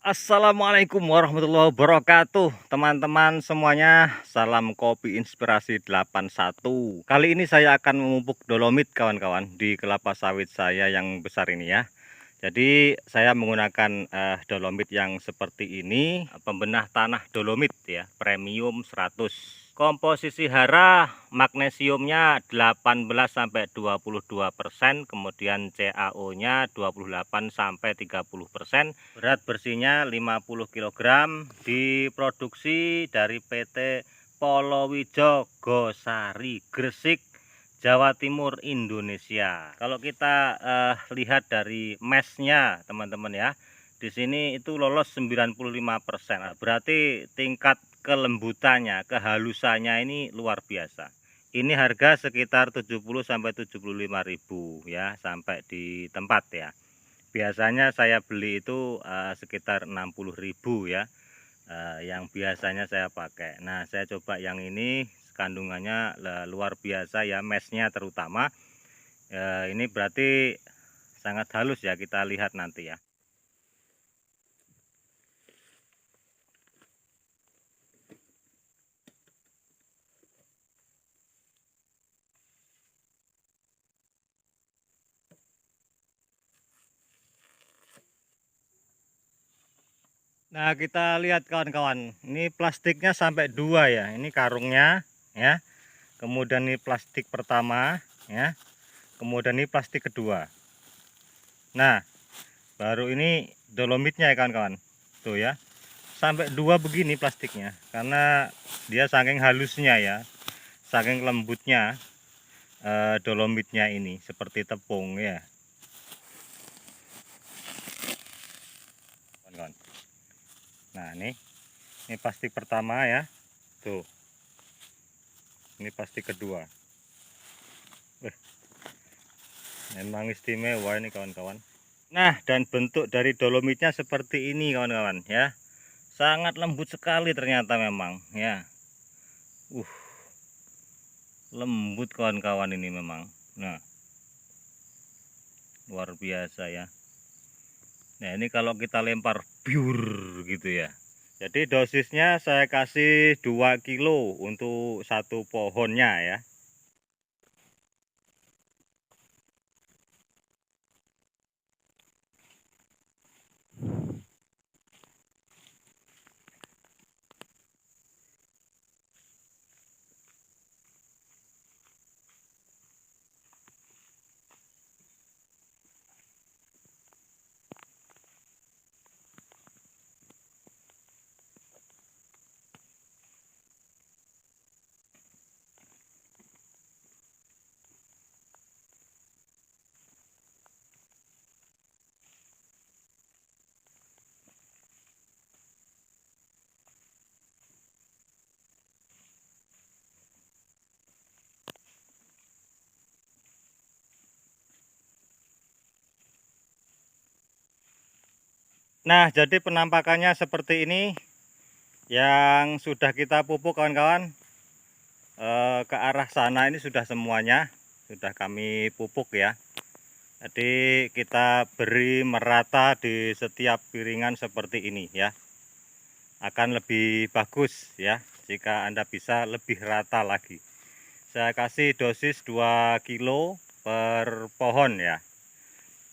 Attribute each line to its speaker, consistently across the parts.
Speaker 1: Assalamualaikum warahmatullahi wabarakatuh, teman-teman semuanya. Salam kopi inspirasi 81. Kali ini saya akan memupuk dolomit kawan-kawan di kelapa sawit saya yang besar ini ya. Jadi saya menggunakan dolomit yang seperti ini, pembenah tanah dolomit ya, premium 100. Komposisi hara magnesiumnya 18-22%, kemudian CaO-nya 28-30%, berat bersihnya 50 kg, diproduksi dari PT Polowijo Gosari Gresik, Jawa Timur, Indonesia. Kalau kita lihat dari mesnya teman-teman ya, di sini itu lolos 95%. Berarti tingkat kelembutannya, kehalusannya ini luar biasa. Ini harga sekitar 70-75.000 ya sampai di tempat ya. Biasanya saya beli itu sekitar 60.000 ya. Yang biasanya saya pakai. Nah, saya coba yang ini kandungannya luar biasa ya, mesnya terutama. Ini berarti sangat halus ya, kita lihat nanti ya. Nah, kita lihat kawan-kawan, ini plastiknya sampai 2 ya, ini karungnya ya, kemudian ini plastik pertama ya, kemudian ini plastik kedua. Nah, baru ini dolomitnya ya kawan-kawan, tuh ya, sampai 2 begini plastiknya, karena dia saking halusnya ya, saking lembutnya dolomitnya ini seperti tepung ya kawan-kawan. Nah, ini plastik pertama ya, tuh, ini plastik kedua. Memang istimewa ini kawan-kawan. Nah, dan bentuk dari dolomitnya seperti ini kawan-kawan ya, sangat lembut sekali ternyata memang ya. Lembut kawan-kawan ini memang. Nah, luar biasa ya. Nah, ini kalau kita lempar biur gitu ya. Jadi dosisnya saya kasih 2 kilo untuk satu pohonnya ya. Nah, jadi penampakannya seperti ini yang sudah kita pupuk kawan-kawan. Ke arah sana ini sudah semuanya sudah kami pupuk ya. Jadi kita beri merata di setiap piringan seperti ini ya. Akan lebih bagus ya jika Anda bisa lebih rata lagi. Saya kasih dosis 2 kilo per pohon ya.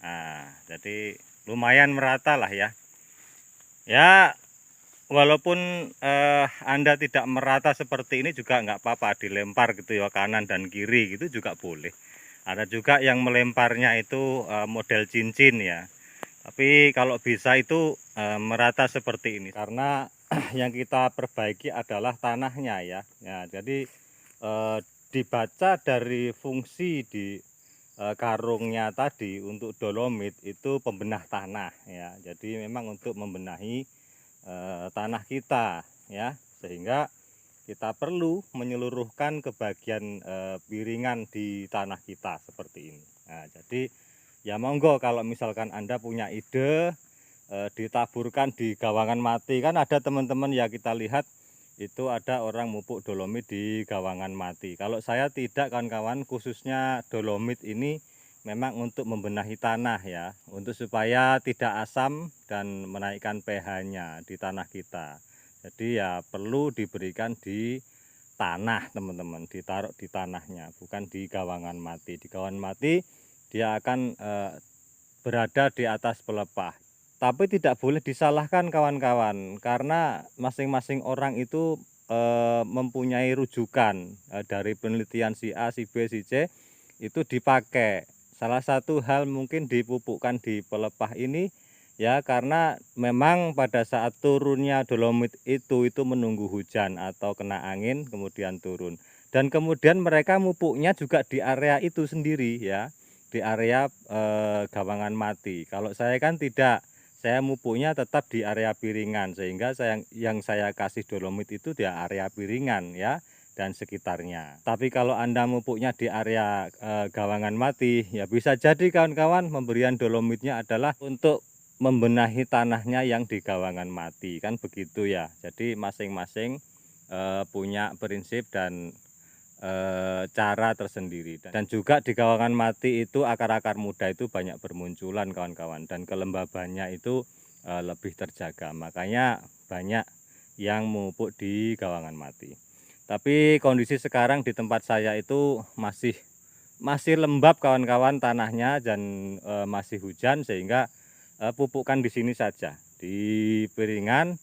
Speaker 1: Nah, jadi lumayan merata lah ya. Ya, walaupun Anda tidak merata seperti ini juga nggak apa-apa, dilempar gitu ya kanan dan kiri gitu juga boleh. Ada juga yang melemparnya itu model cincin ya. Tapi kalau bisa itu merata seperti ini karena yang kita perbaiki adalah tanahnya ya. Ya, jadi dibaca dari fungsi di karungnya tadi untuk dolomit itu pembenah tanah ya. Jadi memang untuk membenahi tanah kita ya, sehingga kita perlu menyeluruhkan ke bagian piringan di tanah kita seperti ini. Nah, jadi ya monggo kalau misalkan Anda punya ide ditaburkan di gawangan mati. Kan ada teman-teman ya, kita lihat itu ada orang mupuk dolomit di gawangan mati. Kalau saya tidak kawan-kawan, khususnya dolomit ini memang untuk membenahi tanah ya, untuk supaya tidak asam dan menaikkan pH-nya di tanah kita. Jadi ya perlu diberikan di tanah teman-teman, ditaruh di tanahnya, bukan di gawangan mati. Di gawangan mati dia akan berada di atas pelepah. Tapi tidak boleh disalahkan kawan-kawan, karena masing-masing orang itu mempunyai rujukan dari penelitian si A, si B, si C itu dipakai. Salah satu hal mungkin dipupukkan di pelepah ini ya, karena memang pada saat turunnya dolomit itu menunggu hujan atau kena angin kemudian turun. Dan kemudian mereka mupuknya juga di area itu sendiri ya, di area gawangan mati. Kalau saya kan tidak, saya mupuknya tetap di area piringan, sehingga yang saya kasih dolomit itu di area piringan ya dan sekitarnya. Tapi kalau Anda mupuknya di area gawangan mati, ya bisa jadi kawan-kawan pemberian dolomitnya adalah untuk membenahi tanahnya yang di gawangan mati, kan begitu ya. Jadi masing-masing punya prinsip dan cara tersendiri. Dan juga di gawangan mati itu akar-akar muda itu banyak bermunculan kawan-kawan, dan kelembabannya itu lebih terjaga, makanya banyak yang memupuk di gawangan mati. Tapi kondisi sekarang di tempat saya itu masih lembab kawan-kawan tanahnya, dan masih hujan, sehingga pupukkan di sini saja di piringan.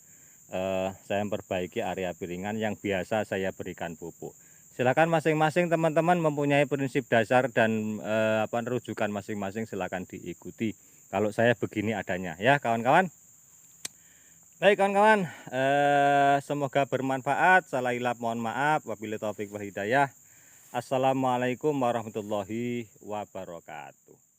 Speaker 1: Saya memperbaiki area piringan yang biasa saya berikan pupuk. Silakan masing-masing teman-teman mempunyai prinsip dasar dan rujukan masing-masing, silakan diikuti. Kalau saya begini adanya ya kawan-kawan. Baik kawan-kawan, semoga bermanfaat. Salah hilap mohon maaf. Wabillahi taufik wal hidayah. Assalamualaikum warahmatullahi wabarakatuh.